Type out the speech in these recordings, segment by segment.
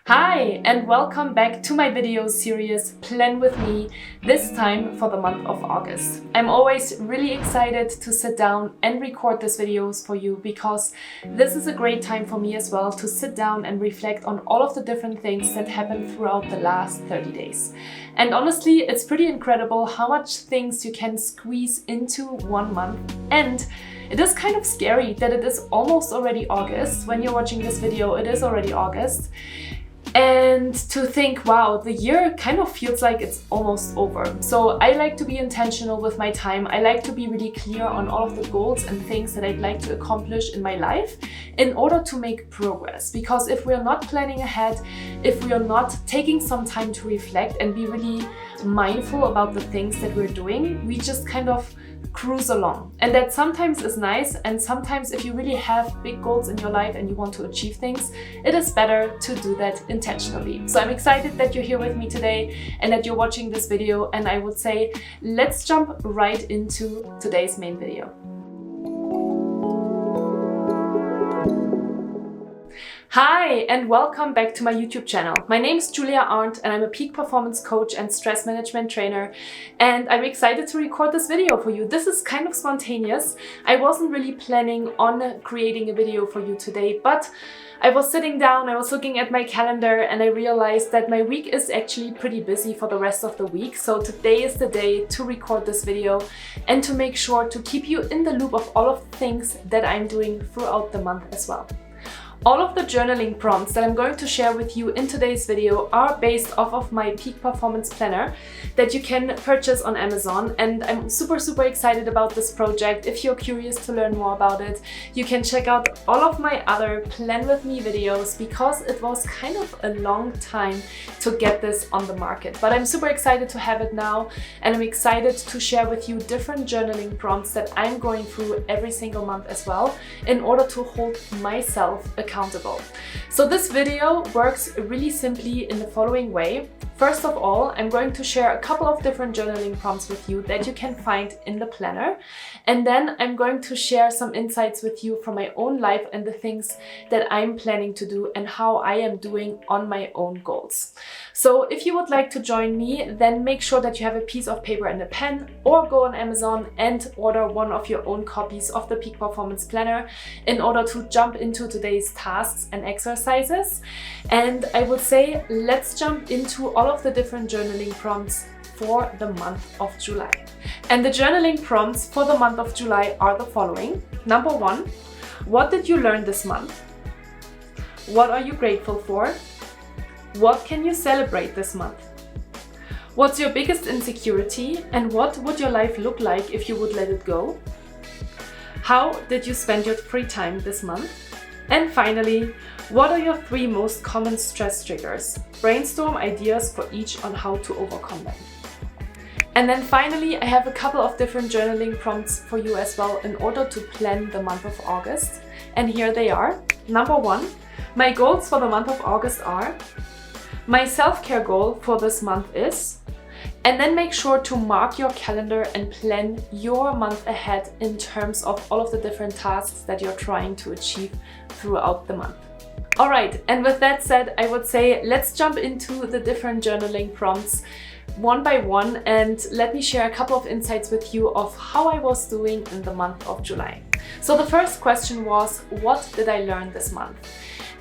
Hi and welcome back to my video series Plan With Me, this time for the month of August. I'm always really excited to sit down and record these videos for you because this is a great time for me as well to sit down and reflect on all of the different things that happened throughout the last 30 days. And honestly, it's pretty incredible how much things you can squeeze into 1 month, and it is kind of scary that it is almost already August. When you're watching this video, it is already August. And to think, wow, the year kind of feels like it's almost over. So I like to be intentional with my time. I like to be really clear on all of the goals and things that I'd like to accomplish in my life in order to make progress. Because if we're not planning ahead, if we are not taking some time to reflect and be really mindful about the things that we're doing, we just kind of cruise along. And that sometimes is nice, and sometimes if you really have big goals in your life and you want to achieve things, it is better to do that intentionally. So I'm excited that you're here with me today and that you're watching this video, and I would say let's jump right into today's main video. Hi and welcome back to my YouTube channel. My name is Arndt and I'm a peak performance coach and stress management trainer, and I'm excited to record this video for you. This is kind of spontaneous. I wasn't really planning on creating a video for you today, but I was sitting down, I was looking at my calendar, and I realized that my week is actually pretty busy for the rest of the week. So today is the day to record this video and to make sure to keep you in the loop of all of the things that I'm doing throughout the month as well. All of the journaling prompts that I'm going to share with you in today's video are based off of my Peak Performance Planner that you can purchase on Amazon, and I'm super excited about this project. If you're curious to learn more about it, you can check out all of my other Plan With Me videos because it was kind of a long time to get this on the market. But I'm super excited to have it now, and I'm excited to share with you different journaling prompts that I'm going through every single month as well in order to hold myself accountable. So this video works really simply in the following way. First of all, I'm going to share a couple of different journaling prompts with you that you can find in the planner. And then I'm going to share some insights with you from my own life and the things that I'm planning to do and how I am doing on my own goals. So if you would like to join me, then make sure that you have a piece of paper and a pen, or go on Amazon and order one of your own copies of the Peak Performance Planner in order to jump into today's tasks and exercises. And I would say let's jump into all of the different journaling prompts for the month of July. And the journaling prompts for the month of July are the following. Number 1, what did you learn this month? What are you grateful for? What can you celebrate this month? What's your biggest insecurity, and what would your life look like if you would let it go? How did you spend your free time this month? And finally, what are your 3 most common stress triggers? Brainstorm ideas for each on how to overcome them. And then finally, I have a couple of different journaling prompts for you as well in order to plan the month of August. And here they are. Number 1, my goals for the month of August are, my self-care goal for this month is, and then make sure to mark your calendar and plan your month ahead in terms of all of the different tasks that you're trying to achieve throughout the month. Alright, and with that said, I would say let's jump into the different journaling prompts one by one, and let me share a couple of insights with you of how I was doing in the month of July. So the first question was, what did I learn this month?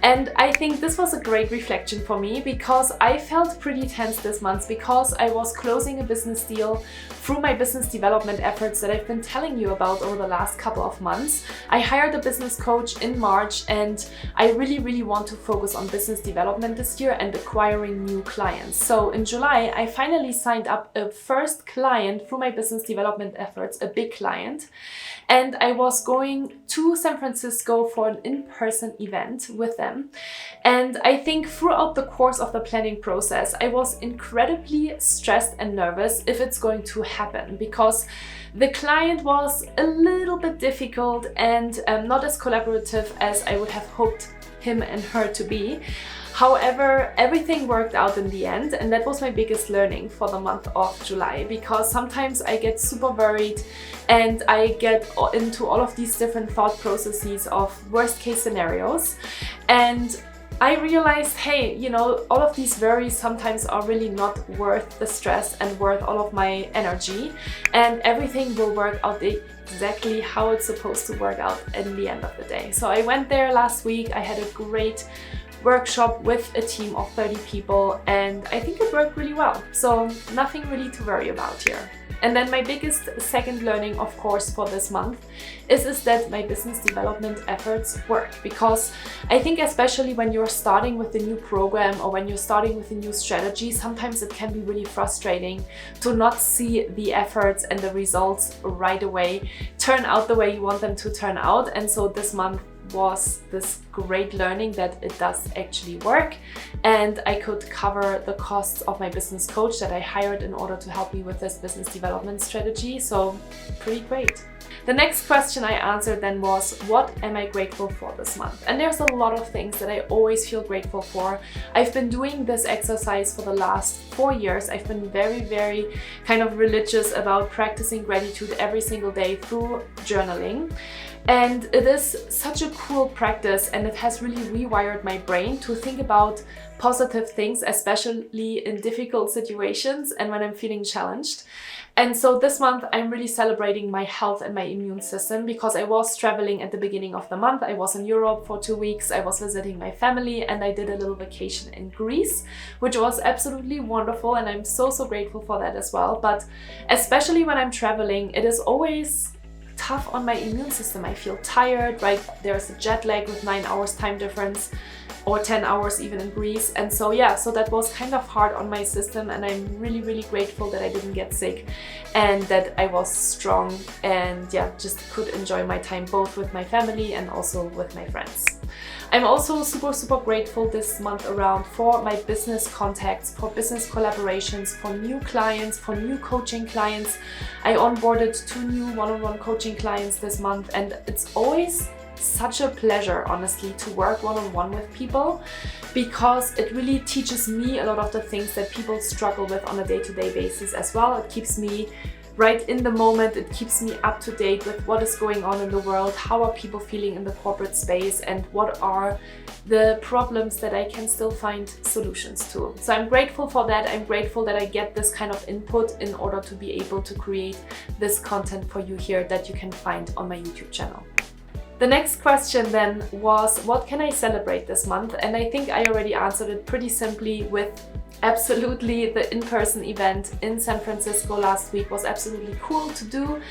And I think this was a great reflection for me because I felt pretty tense this month because I was closing a business deal through my business development efforts that I've been telling you about over the last couple of months. I hired a business coach in March, and I really want to focus on business development this year and acquiring new clients. So in July, I finally signed up a first client through my business development efforts, a big client. And I was going to San Francisco for an in-person event with them. And I think throughout the course of the planning process, I was incredibly stressed and nervous if it's going to happen, because the client was a little bit difficult and not as collaborative as I would have hoped him and her to be. However, everything worked out in the end, and that was my biggest learning for the month of July, because sometimes I get super worried and I get into all of these different thought processes of worst case scenarios. And I realized, hey, you know, all of these worries sometimes are really not worth the stress and worth all of my energy, and everything will work out exactly how it's supposed to work out in the end of the day. So I went there last week. I had a great workshop with a team of 30 people, and I think it worked really well. So nothing really to worry about here. And then my biggest second learning, of course, for this month is that my business development efforts work. Because I think especially when you're starting with a new program or when you're starting with a new strategy, sometimes it can be really frustrating to not see the efforts and the results right away turn out the way you want them to turn out. And so this month was this great learning that it does actually work, and I could cover the costs of my business coach that I hired in order to help me with this business development strategy. So pretty great. The next question I answered then was, what am I grateful for this month? And there's a lot of things that I always feel grateful for. I've been doing this exercise for the last 4 years. I've been very kind of religious about practicing gratitude every single day through journaling. And it is such a cool practice, and it has really rewired my brain to think about positive things, especially in difficult situations and when I'm feeling challenged. And so this month I'm really celebrating my health and my immune system, because I was traveling at the beginning of the month. I was in Europe for 2 weeks. I was visiting my family, and I did a little vacation in Greece, which was absolutely wonderful, and I'm so grateful for that as well. But especially when I'm traveling, it is always tough on my immune system. I feel tired, right? There's a jet lag with 9 hours time difference, or 10 hours even in Greece. And so yeah, so that was kind of hard on my system, and I'm really grateful that I didn't get sick and that I was strong, and yeah, just could enjoy my time both with my family and also with my friends. I'm also super grateful this month around for my business contacts, for business collaborations, for new clients, for new coaching clients. I onboarded 2 new one-on-one coaching clients this month, and it's always such a pleasure, honestly, to work one-on-one with people, because it really teaches me a lot of the things that people struggle with on a day-to-day basis as well. It keeps me right in the moment. It keeps me up to date with what is going on in the world, how are people feeling in the corporate space, and what are the problems that I can still find solutions to. So I'm grateful for that. I'm grateful that I get this kind of input in order to be able to create this content for you here that you can find on my YouTube channel. The next question then was, what can I celebrate this month? And I think I already answered it pretty simply with absolutely the in-person event in San Francisco last week was absolutely cool to do.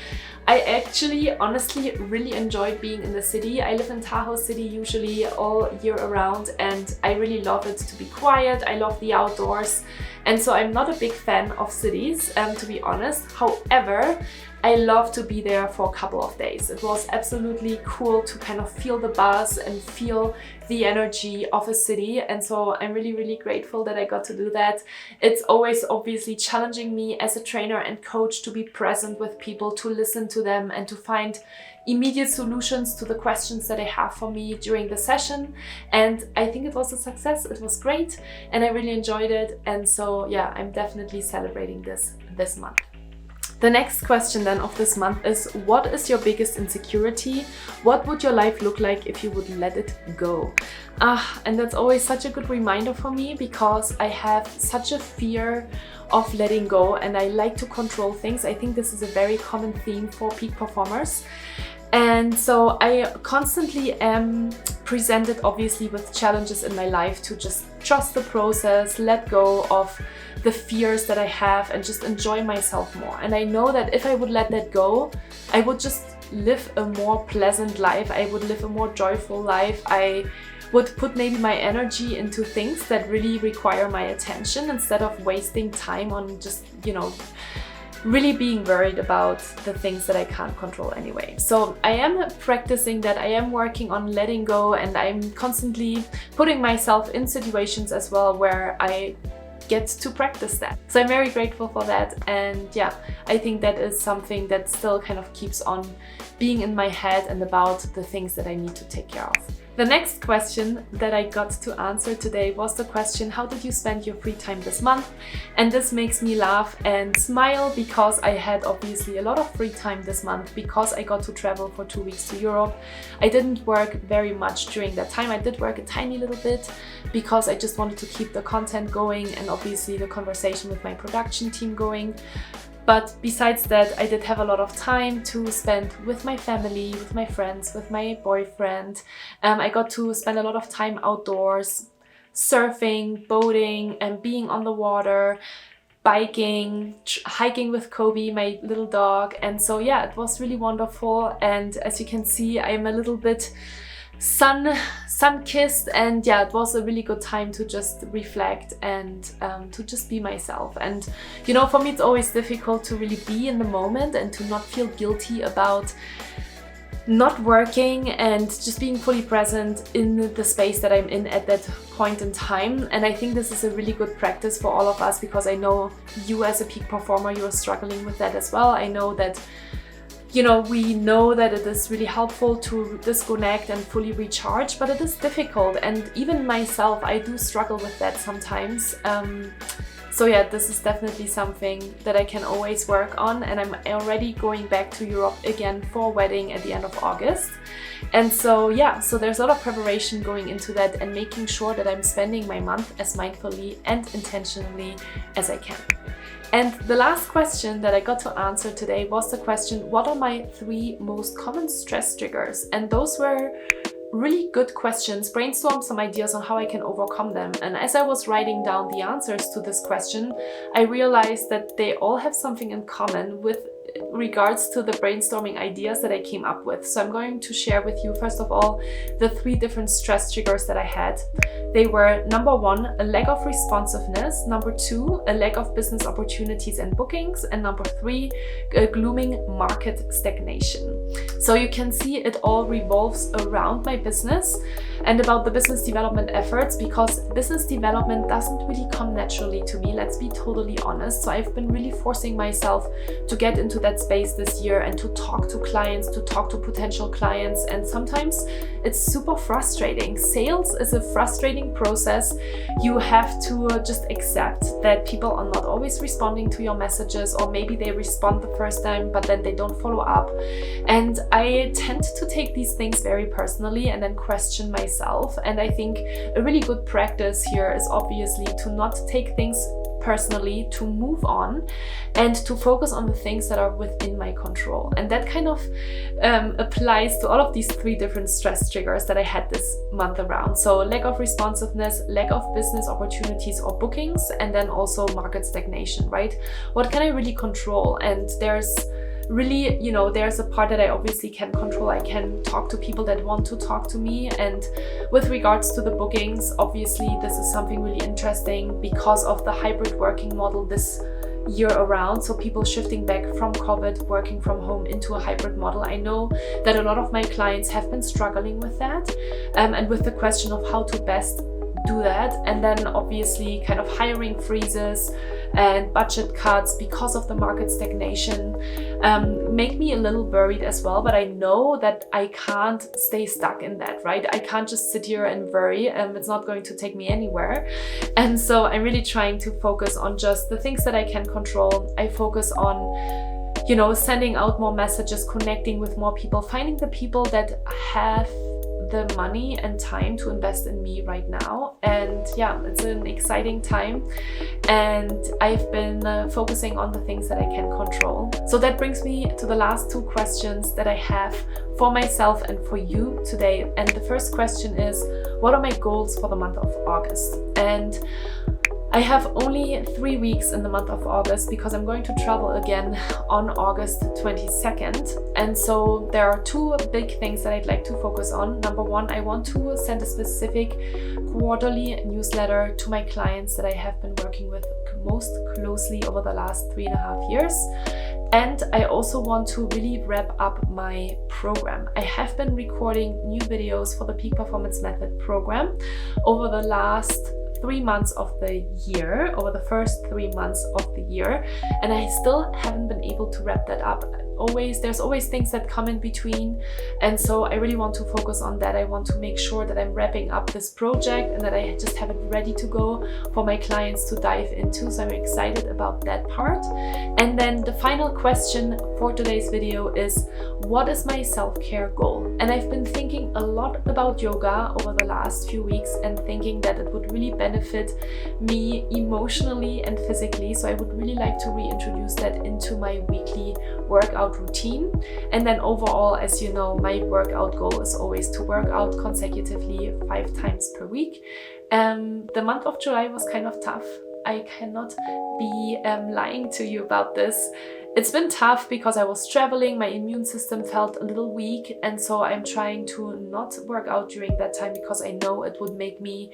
I actually honestly really enjoyed being in the city. I live in Tahoe City usually all year around, and I really love it to be quiet. I love the outdoors, and so I'm not a big fan of cities, to be honest. However, I love to be there for a couple of days. It was absolutely cool to kind of feel the buzz and feel the energy of a city, and so I'm really grateful that I got to do that. It's always obviously challenging me as a trainer and coach to be present with people, to listen to them, and to find immediate solutions to the questions that they have for me during the session. And I think it was a success. It was great, and I really enjoyed it. And so yeah, I'm definitely celebrating this month. The next question then of this month is, what is your biggest insecurity? What would your life look like if you would let it go? And that's always such a good reminder for me, because I have such a fear of letting go, and I like to control things. I think this is a very common theme for peak performers. And so I constantly am presented obviously with challenges in my life to just trust the process, let go of the fears that I have, and just enjoy myself more. And I know that if I would let that go, I would just live a more pleasant life. I would live a more joyful life. I would put maybe my energy into things that really require my attention, instead of wasting time on just, you know, really being worried about the things that I can't control anyway. So I am practicing that. I am working on letting go, and I'm constantly putting myself in situations as well where I get to practice that. So I'm very grateful for that, and yeah, I think that is something that still kind of keeps on being in my head and about the things that I need to take care of. The next question that I got to answer today was the question, how did you spend your free time this month? And this makes me laugh and smile because I had obviously a lot of free time this month because I got to travel for 2 weeks to Europe. I didn't work very much during that time. I did work a tiny little bit because I just wanted to keep the content going and obviously the conversation with my production team going. But besides that, I did have a lot of time to spend with my family, with my friends, with my boyfriend. I got to spend a lot of time outdoors, surfing, boating, and being on the water, biking, hiking with Kobe, my little dog. And so yeah, it was really wonderful. And as you can see, I'm a little bit sun-kissed, and yeah, it was a really good time to just reflect and to just be myself. And you know, for me it's always difficult to really be in the moment and to not feel guilty about not working and just being fully present in the space that I'm in at that point in time. And I think this is a really good practice for all of us, because I know you as a peak performer, you are struggling with that as well. I know that, you know, we know that it is really helpful to disconnect and fully recharge, but it is difficult. And even myself, I do struggle with that sometimes. So yeah, this is definitely something that I can always work on. And I'm already going back to Europe again for a wedding at the end of August. And so yeah, so there's a lot of preparation going into that and making sure that I'm spending my month as mindfully and intentionally as I can. And the last question that I got to answer today was the question, what are my 3 most common stress triggers? And those were really good questions, brainstorm some ideas on how I can overcome them. And as I was writing down the answers to this question, I realized that they all have something in common with regards to the brainstorming ideas that I came up with. So I'm going to share with you, first of all, the 3 different stress triggers that I had. They were: number 1, a lack of responsiveness; number 2, a lack of business opportunities and bookings; and number 3, a glooming market stagnation. So you can see it all revolves around my business and about the business development efforts, because business development doesn't really come naturally to me, let's be totally honest. So I've been really forcing myself to get into that space this year and to talk to clients, to talk to potential clients, and sometimes it's super frustrating. Sales is a frustrating process. You have to just accept that people are not always responding to your messages, or maybe they respond the first time but then they don't follow up. And I tend to take these things very personally and then question myself. And I think a really good practice here is obviously to not take things personally, to move on and to focus on the things that are within my control. And that kind of applies to all of these 3 different stress triggers that I had this month around. So lack of responsiveness, lack of business opportunities or bookings, and then also market stagnation, right? What can I really control? And there's really, you know, there's a part that I obviously can control. I can talk to people that want to talk to me. And with regards to the bookings, obviously this is something really interesting because of the hybrid working model this year around. So people shifting back from COVID, working from home, into a hybrid model. I know that a lot of my clients have been struggling with that and with the question of how to best do that. And then obviously kind of hiring freezes and budget cuts because of the market stagnation make me a little worried as well. But I know that I can't stay stuck in that, right? I can't just sit here and worry. It's not going to take me anywhere. And so I'm really trying to focus on just the things that I can control. I focus on, you know, sending out more messages, connecting with more people, finding the people that have the money and time to invest in me right now. And yeah, it's an exciting time, and I've been focusing on the things that I can control. So that brings me to the last 2 questions that I have for myself and for you today. And the first question is, what are my goals for the month of August? And I have only 3 weeks in the month of August because I'm going to travel again on August 22nd. And so there are 2 big things that I'd like to focus on. Number 1, I want to send a specific quarterly newsletter to my clients that I have been working with most closely over the last 3.5 years. And I also want to really wrap up my program. I have been recording new videos for the Peak Performance Method program over the last 3 months of the year, over the first 3 months of the year, and I still haven't been able to wrap that up. there's always things that come in between, and so I really want to focus on that. I want to make sure that I'm wrapping up this project and that I just have it ready to go for my clients to dive into, so I'm excited about that part. And then the final question for today's video is, what is my self-care goal? And I've been thinking a lot about yoga over the last few weeks and thinking that it would really benefit me emotionally and physically, so I would really like to reintroduce that into my weekly workout routine. And then overall, as you know, my workout goal is always to work out consecutively 5 times per week. The month of July was kind of tough. I cannot be lying to you about this. It's been tough because I was traveling, my immune system felt a little weak, and so I'm trying to not work out during that time because I know it would make me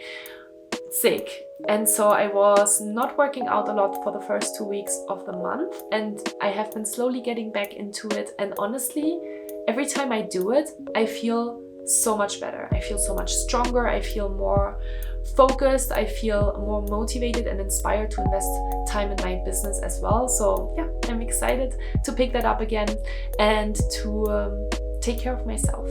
sick. And so I was not working out a lot for the first 2 weeks of the month, and I have been slowly getting back into it. And honestly, every time I do it, I feel so much better. I feel so much stronger. I feel more focused. I feel more motivated and inspired to invest time in my business as well. So yeah, I'm excited to pick that up again and to take care of myself.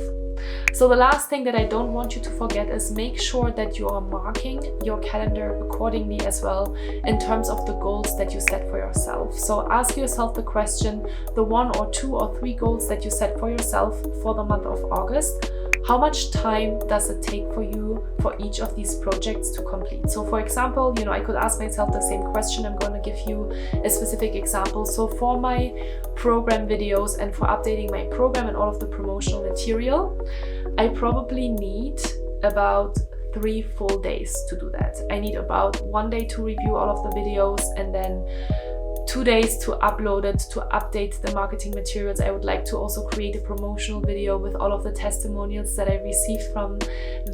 So the last thing that I don't want you to forget is make sure that you are marking your calendar accordingly as well in terms of the goals that you set for yourself. So ask yourself the question, the 1 or 2 or 3 goals that you set for yourself for the month of August. How much time does it take for you for each of these projects to complete? So for example, I could ask myself the same question. I'm going to give you a specific example. So for my program videos and for updating my program and all of the promotional material, I probably need about 3 full days to do that. I need about 1 day to review all of the videos, and then 2 days to upload it, to update the marketing materials. I would like to also create a promotional video with all of the testimonials that I received from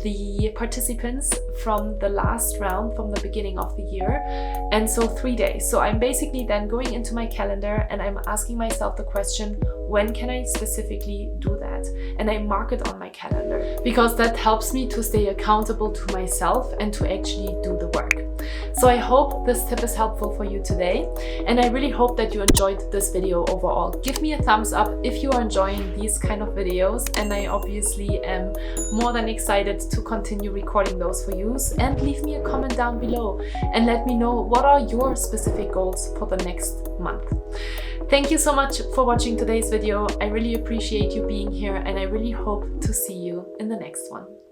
the participants from the last round, from the beginning of the year. And so 3 days. So I'm basically then going into my calendar and I'm asking myself the question, when can I specifically do that? And I mark it on my calendar because that helps me to stay accountable to myself and to actually do the work. So I hope this tip is helpful for you today, and I really hope that you enjoyed this video overall. Give me a thumbs up if you are enjoying these kind of videos, and I obviously am more than excited to continue recording those for you. And leave me a comment down below and let me know what are your specific goals for the next month. Thank you so much for watching today's video. I really appreciate you being here, and I really hope to see you in the next one.